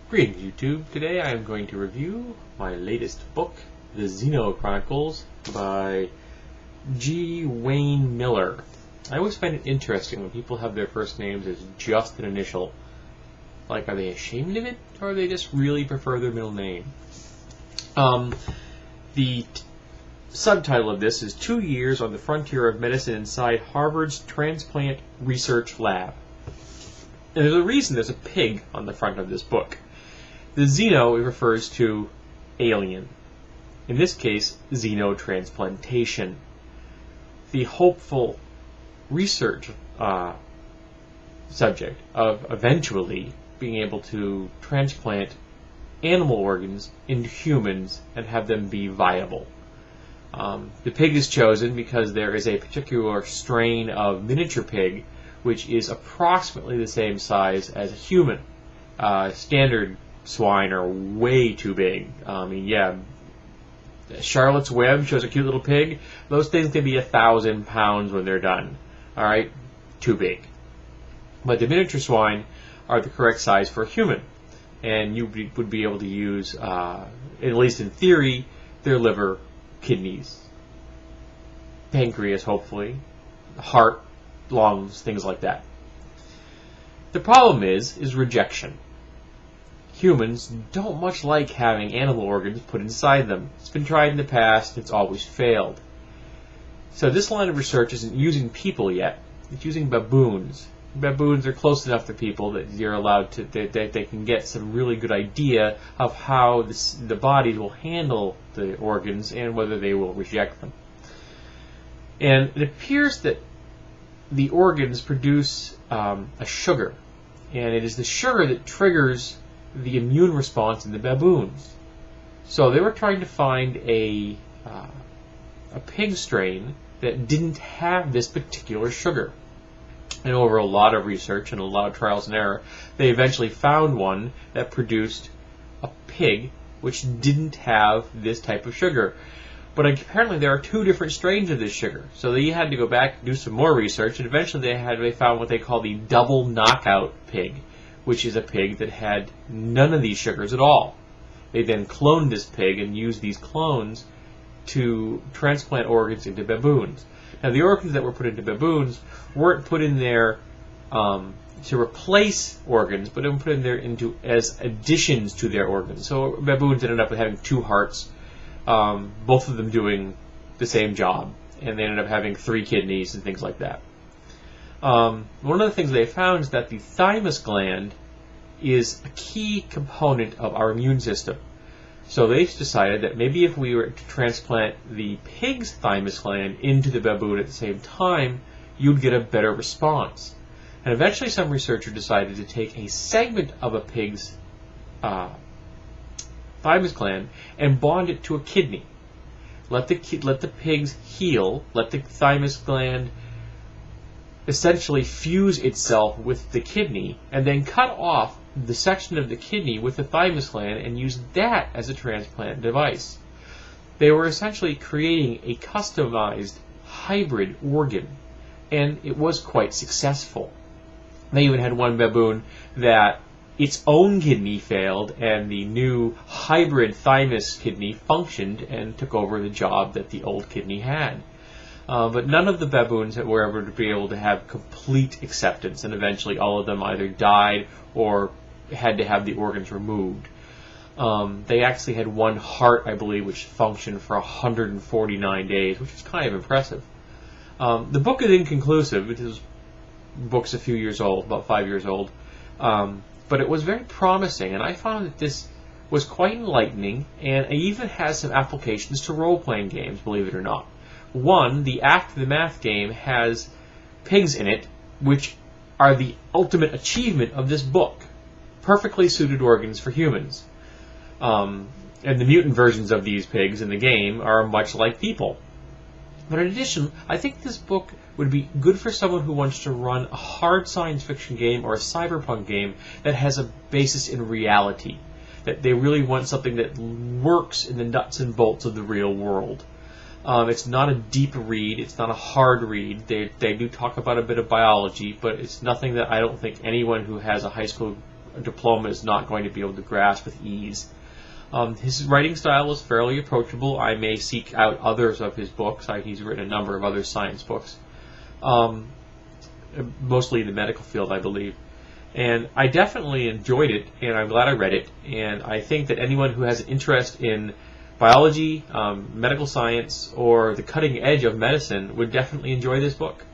Greetings YouTube. Today I am going to review my latest book, the Xeno Chronicles by G. Wayne Miller. I always find it interesting when people have their first names as just an initial. Like, are they ashamed of it, or they just really prefer their middle name? The subtitle of this is 2 Years on the Frontier of Medicine Inside Harvard's Transplant Research Lab. And there's a reason there's a pig on the front of this book. The Xeno refers to alien. In this case, xenotransplantation. The hopeful research subject of eventually being able to transplant animal organs into humans and have them be viable. The pig is chosen because there is a particular strain of miniature pig which is approximately the same size as a human. Standard swine are way too big. Charlotte's Web shows a cute little pig. Those things can be 1,000 pounds when they're done. Alright? Too big. But the miniature swine are the correct size for a human. And you would be able to use, at least in theory, their liver, kidneys, pancreas, hopefully, heart, lungs, things like that. The problem is rejection. Humans don't much like having animal organs put inside them. It's been tried in the past, it's always failed. So this line of research isn't using people yet, it's using baboons. Baboons are close enough to people that you're allowed to, they can get some really good idea of how the bodies will handle the organs and whether they will reject them. And it appears that the organs produce a sugar, and it is the sugar that triggers the immune response in the baboons. So they were trying to find a pig strain that didn't have this particular sugar. And over a lot of research and a lot of trials and error, they eventually found one that produced a pig which didn't have this type of sugar. But apparently there are 2 different strains of this sugar. So they had to go back and do some more research, and eventually they found what they call the double knockout pig, which is a pig that had none of these sugars at all. They then cloned this pig and used these clones to transplant organs into baboons. Now the organs that were put into baboons weren't put in there to replace organs, but they were put in there as additions to their organs. So baboons ended up having 2 hearts, both of them doing the same job, and they ended up having 3 kidneys and things like that. One of the things they found is that the thymus gland is a key component of our immune system. So they decided that maybe if we were to transplant the pig's thymus gland into the baboon at the same time, you'd get a better response. And eventually some researcher decided to take a segment of a pig's thymus gland and bond it to a kidney. Let the pigs heal, let the thymus gland essentially fuse itself with the kidney, and then cut off the section of the kidney with the thymus gland and use that as a transplant device. They were essentially creating a customized hybrid organ, and it was quite successful. They even had one baboon that its own kidney failed, and the new hybrid thymus kidney functioned and took over the job that the old kidney had. But none of the baboons were ever to be able to have complete acceptance, and eventually all of them either died or had to have the organs removed. They actually had one heart, I believe, which functioned for 149 days, which is kind of impressive. The book is inconclusive. It is book's a few years old, about 5 years old. But it was very promising, and I found that this was quite enlightening, and it even has some applications to role-playing games, believe it or not. One, the Act the Math game, has pigs in it, which are the ultimate achievement of this book. Perfectly suited organs for humans. And the mutant versions of these pigs in the game are much like people. But in addition, I think this book would be good for someone who wants to run a hard science fiction game or a cyberpunk game that has a basis in reality. That they really want something that works in the nuts and bolts of the real world. It's not a deep read. It's not a hard read. They do talk about a bit of biology, but it's nothing that I don't think anyone who has a high school diploma is not going to be able to grasp with ease. His writing style is fairly approachable. I may seek out others of his books. He's written a number of other science books, mostly in the medical field, I believe. And I definitely enjoyed it, and I'm glad I read it. And I think that anyone who has an interest in biology, medical science, or the cutting edge of medicine would definitely enjoy this book.